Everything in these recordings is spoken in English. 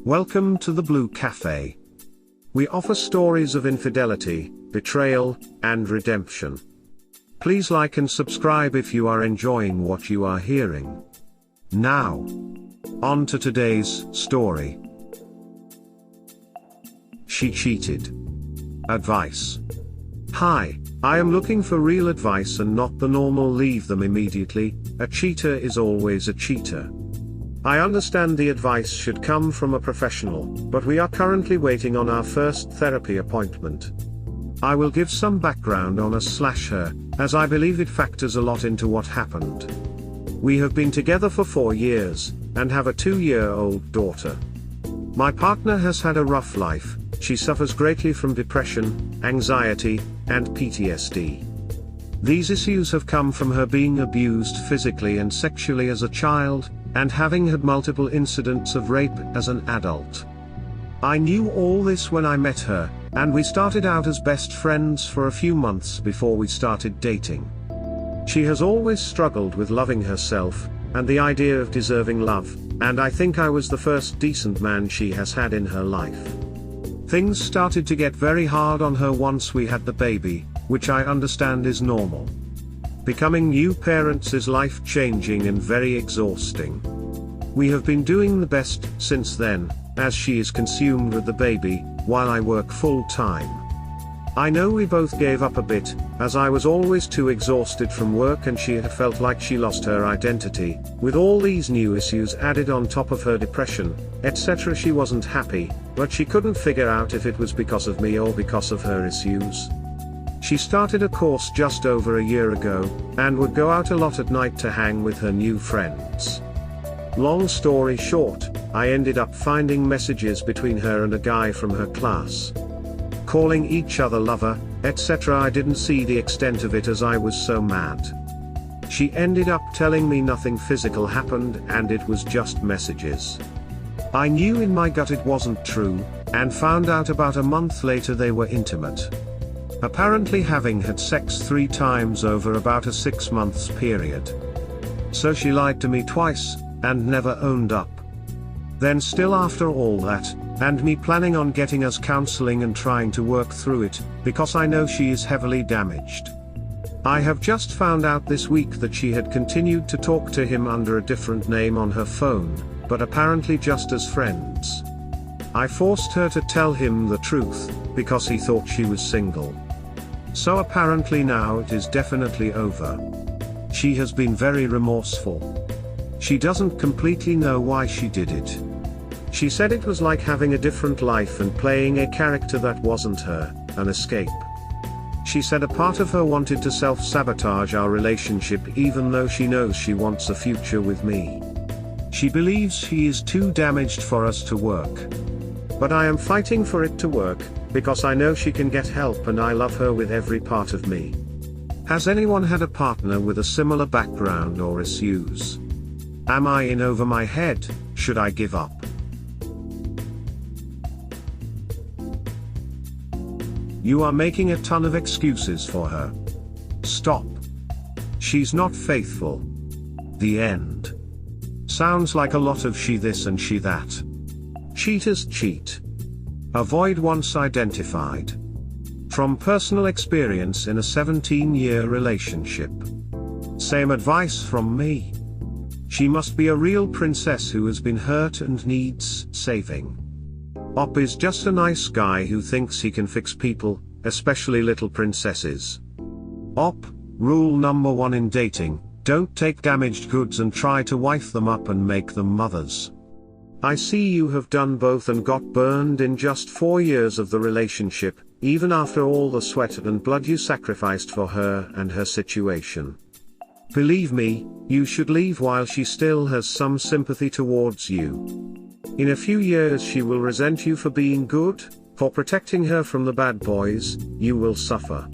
Welcome to the Blue Cafe. We offer stories of infidelity, betrayal, and redemption. Please like and subscribe if you are enjoying what you are hearing. Now, on to today's story. She cheated. Advice. Hi, I am looking for real advice and not the normal leave them immediately. A cheater is always a cheater. I understand the advice should come from a professional, but we are currently waiting on our first therapy appointment. I will give some background on us/her, as I believe it factors a lot into what happened. We have been together for 4 years, and have a 2-year-old daughter. My partner has had a rough life. She suffers greatly from depression, anxiety, and PTSD. These issues have come from her being abused physically and sexually as a child, and having had multiple incidents of rape as an adult. I knew all this when I met her, and we started out as best friends for a few months before we started dating. She has always struggled with loving herself, and the idea of deserving love, and I think I was the first decent man she has had in her life. Things started to get very hard on her once we had the baby, which I understand is normal. Becoming new parents is life-changing and very exhausting. We have been doing the best since then, as she is consumed with the baby, while I work full-time. I know we both gave up a bit, as I was always too exhausted from work and she had felt like she lost her identity. With all these new issues added on top of her depression, etc., she wasn't happy, but she couldn't figure out if it was because of me or because of her issues. She started a course just over a year ago, and would go out a lot at night to hang with her new friends. Long story short, I ended up finding messages between her and a guy from her class. Calling each other lover, etc. I didn't see the extent of it as I was so mad. She ended up telling me nothing physical happened and it was just messages. I knew in my gut it wasn't true, and found out about a month later they were intimate. Apparently having had sex 3 times over about a 6 months period. So she lied to me twice, and never owned up. Then still after all that, and me planning on getting us counseling and trying to work through it, because I know she is heavily damaged. I have just found out this week that she had continued to talk to him under a different name on her phone, but apparently just as friends. I forced her to tell him the truth, because he thought she was single. So apparently now it is definitely over. She has been very remorseful. She doesn't completely know why she did it. She said it was like having a different life and playing a character that wasn't her, an escape. She said a part of her wanted to self-sabotage our relationship even though she knows she wants a future with me. She believes she is too damaged for us to work. But I am fighting for it to work, because I know she can get help and I love her with every part of me. Has anyone had a partner with a similar background or issues? Am I in over my head? Should I give up? You are making a ton of excuses for her. Stop. She's not faithful. The end. Sounds like a lot of she this and she that. Cheaters cheat. Avoid once identified. From personal experience in a 17-year relationship. Same advice from me. She must be a real princess who has been hurt and needs saving. Op is just a nice guy who thinks he can fix people, especially little princesses. Op, rule number 1 in dating, don't take damaged goods and try to wife them up and make them mothers. I see you have done both and got burned in just 4 years of the relationship, even after all the sweat and blood you sacrificed for her and her situation. Believe me, you should leave while she still has some sympathy towards you. In a few years she will resent you for being good, for protecting her from the bad boys. You will suffer.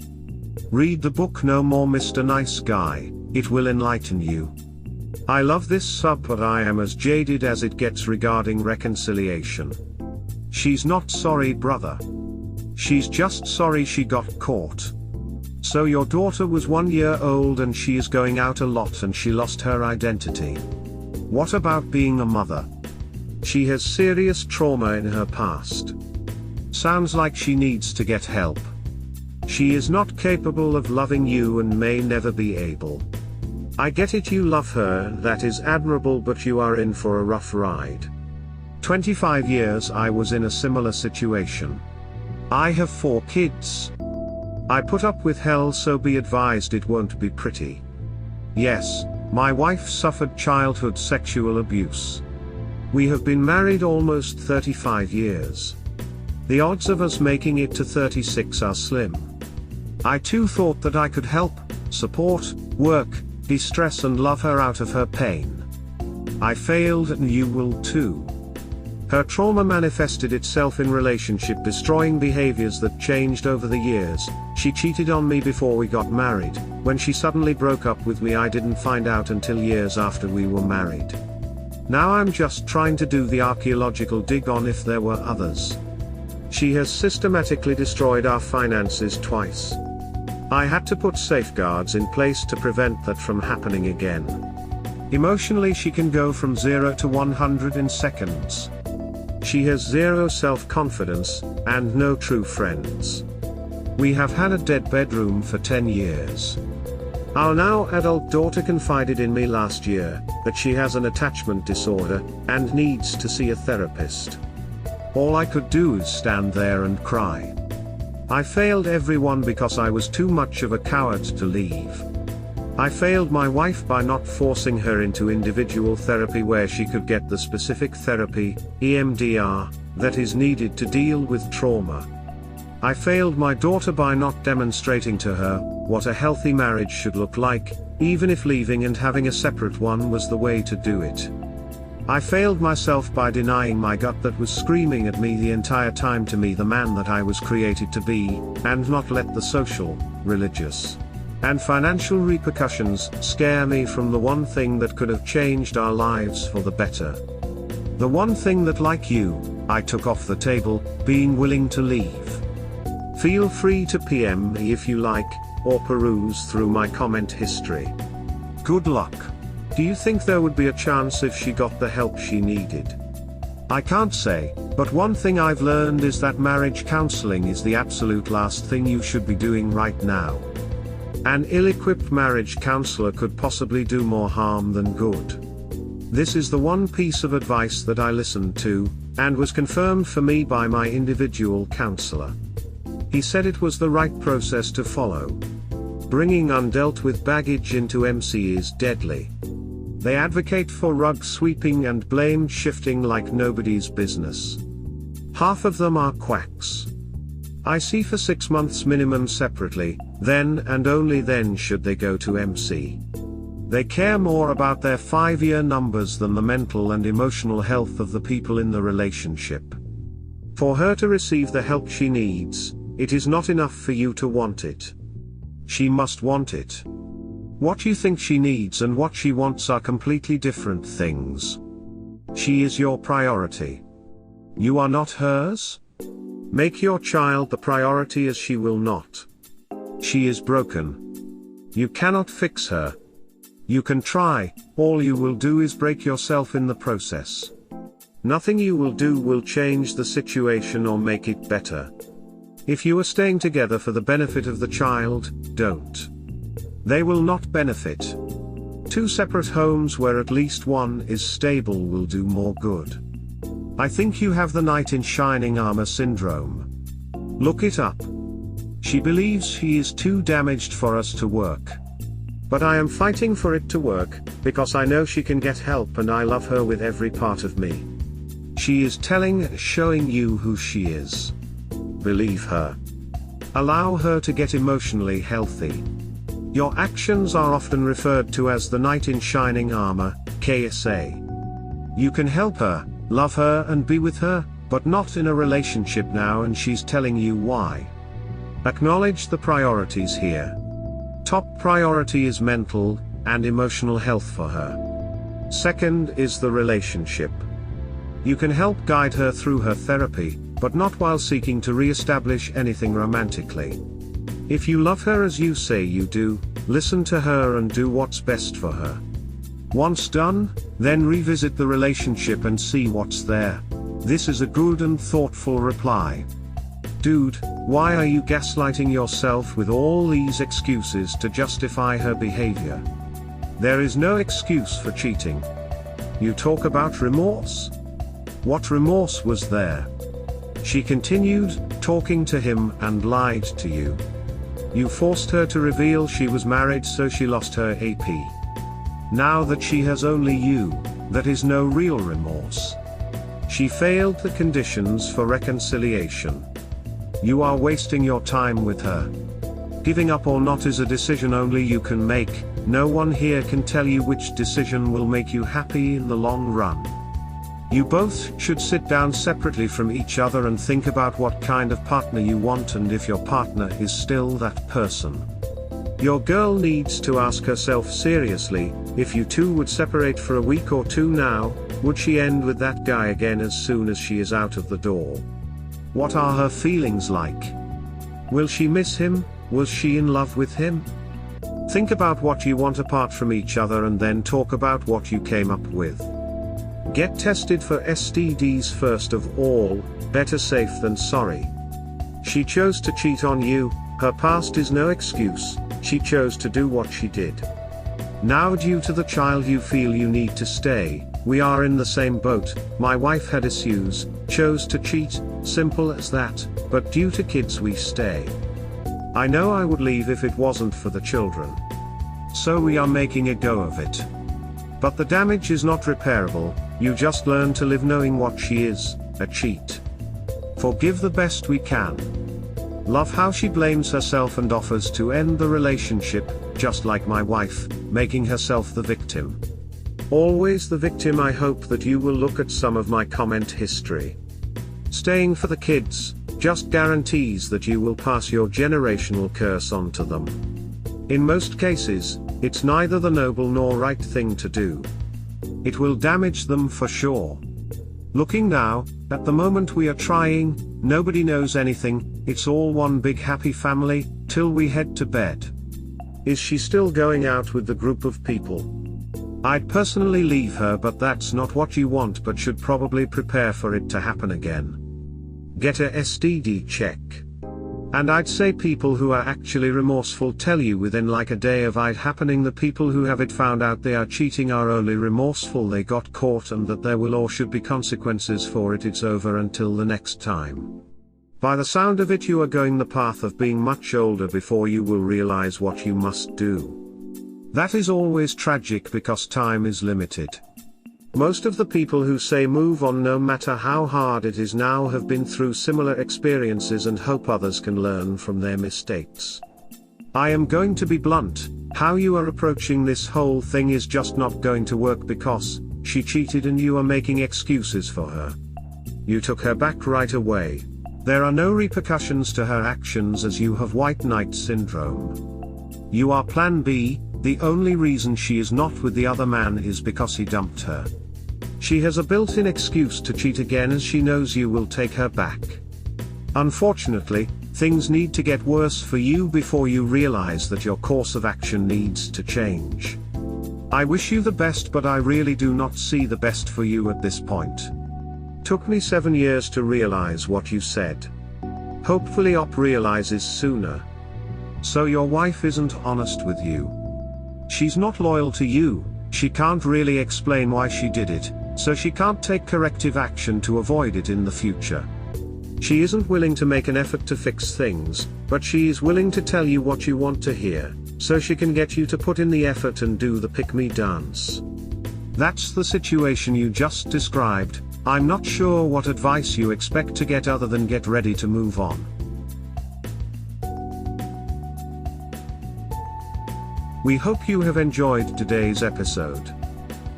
Read the book No More Mr. Nice Guy, it will enlighten you. I love this sub, but I am as jaded as it gets regarding reconciliation. She's not sorry, brother. She's just sorry she got caught. So your daughter was 1 year old and she is going out a lot and she lost her identity. What about being a mother? She has serious trauma in her past. Sounds like she needs to get help. She is not capable of loving you and may never be able. I get it, you love her, that is admirable, but you are in for a rough ride. 25 years I was in a similar situation. I have 4 kids. I put up with hell, so be advised it won't be pretty. Yes, my wife suffered childhood sexual abuse. We have been married almost 35 years. The odds of us making it to 36 are slim. I too thought that I could help, support, work, de-stress and love her out of her pain. I failed, and you will too. Her trauma manifested itself in relationship destroying behaviors that changed over the years. She cheated on me before we got married. When she suddenly broke up with me, I didn't find out until years after we were married. Now I'm just trying to do the archaeological dig on if there were others. She has systematically destroyed our finances twice. I had to put safeguards in place to prevent that from happening again. Emotionally, she can go from 0 to 100 in seconds. She has zero self-confidence, and no true friends. We have had a dead bedroom for 10 years. Our now adult daughter confided in me last year that she has an attachment disorder and needs to see a therapist. All I could do is stand there and cry. I failed everyone because I was too much of a coward to leave. I failed my wife by not forcing her into individual therapy where she could get the specific therapy, EMDR, that is needed to deal with trauma. I failed my daughter by not demonstrating to her what a healthy marriage should look like, even if leaving and having a separate one was the way to do it. I failed myself by denying my gut that was screaming at me the entire time to be the man that I was created to be, and not let the social, religious, and financial repercussions scare me from the one thing that could have changed our lives for the better. The one thing that, like you, I took off the table, being willing to leave. Feel free to PM me if you like, or peruse through my comment history. Good luck. Do you think there would be a chance if she got the help she needed? I can't say, but one thing I've learned is that marriage counseling is the absolute last thing you should be doing right now. An ill-equipped marriage counselor could possibly do more harm than good. This is the one piece of advice that I listened to, and was confirmed for me by my individual counselor. He said it was the right process to follow. Bringing undealt with baggage into MC is deadly. They advocate for rug sweeping and blame shifting like nobody's business. Half of them are quacks. I see for 6 months minimum separately, then and only then should they go to MC. They care more about their 5-year numbers than the mental and emotional health of the people in the relationship. For her to receive the help she needs, it is not enough for you to want it. She must want it. What you think she needs and what she wants are completely different things. She is your priority. You are not hers. Make your child the priority, as she will not. She is broken. You cannot fix her. You can try, all you will do is break yourself in the process. Nothing you will do will change the situation or make it better. If you are staying together for the benefit of the child, don't. They will not benefit. 2 separate homes where at least one is stable will do more good. I think you have the knight in shining armor syndrome. Look it up. She believes she is too damaged for us to work. But I am fighting for it to work, because I know she can get help and I love her with every part of me. She is showing you who she is. Believe her. Allow her to get emotionally healthy. Your actions are often referred to as the knight in shining armor, KSA. You can help her, love her and be with her, but not in a relationship now, and she's telling you why. Acknowledge the priorities here. Top priority is mental and emotional health for her. Second is the relationship. You can help guide her through her therapy, but not while seeking to re-establish anything romantically. If you love her as you say you do, listen to her and do what's best for her. Once done, then revisit the relationship and see what's there. This is a good and thoughtful reply. Dude, why are you gaslighting yourself with all these excuses to justify her behavior? There is no excuse for cheating. You talk about remorse? What remorse was there? She continued talking to him and lied to you. You forced her to reveal she was married, so she lost her AP. Now that she has only you, that is no real remorse. She failed the conditions for reconciliation. You are wasting your time with her. Giving up or not is a decision only you can make. No one here can tell you which decision will make you happy in the long run. You both should sit down separately from each other and think about what kind of partner you want and if your partner is still that person. Your girl needs to ask herself seriously, if you two would separate for a week or two now, would she end with that guy again as soon as she is out of the door? What are her feelings like? Will she miss him? Was she in love with him? Think about what you want apart from each other and then talk about what you came up with. Get tested for STDs first of all, better safe than sorry. She chose to cheat on you, her past is no excuse, she chose to do what she did. Now due to the child you feel you need to stay, we are in the same boat, my wife had issues, chose to cheat, simple as that, but due to kids we stay. I know I would leave if it wasn't for the children. So we are making a go of it. But the damage is not repairable, you just learn to live knowing what she is, a cheat. Forgive the best we can. Love how she blames herself and offers to end the relationship, just like my wife, making herself the victim. Always the victim. I hope that you will look at some of my comment history. Staying for the kids just guarantees that you will pass your generational curse on to them. In most cases, it's neither the noble nor right thing to do. It will damage them for sure. Looking now, at the moment we are trying, nobody knows anything, it's all one big happy family, till we head to bed. Is she still going out with the group of people? I'd personally leave her, but that's not what you want, but should probably prepare for it to happen again. Get a STD check. And I'd say people who are actually remorseful tell you within like a day of it happening. The people who have it found out they are cheating are only remorseful they got caught and that there will or should be consequences for it. It's over until the next time. By the sound of it, you are going the path of being much older before you will realize what you must do. That is always tragic because time is limited. Most of the people who say move on no matter how hard it is now have been through similar experiences and hope others can learn from their mistakes. I am going to be blunt, how you are approaching this whole thing is just not going to work because she cheated and you are making excuses for her. You took her back right away. There are no repercussions to her actions as you have white knight syndrome. You are plan B, the only reason she is not with the other man is because he dumped her. She has a built-in excuse to cheat again as she knows you will take her back. Unfortunately, things need to get worse for you before you realize that your course of action needs to change. I wish you the best, but I really do not see the best for you at this point. Took me 7 years to realize what you said. Hopefully Op realizes sooner. So your wife isn't honest with you. She's not loyal to you, she can't really explain why she did it, so she can't take corrective action to avoid it in the future. She isn't willing to make an effort to fix things, but she is willing to tell you what you want to hear, so she can get you to put in the effort and do the pick-me dance. That's the situation you just described. I'm not sure what advice you expect to get other than get ready to move on. We hope you have enjoyed today's episode.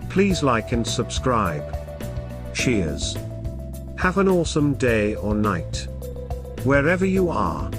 Please like and subscribe. Cheers. Have an awesome day or night, wherever you are.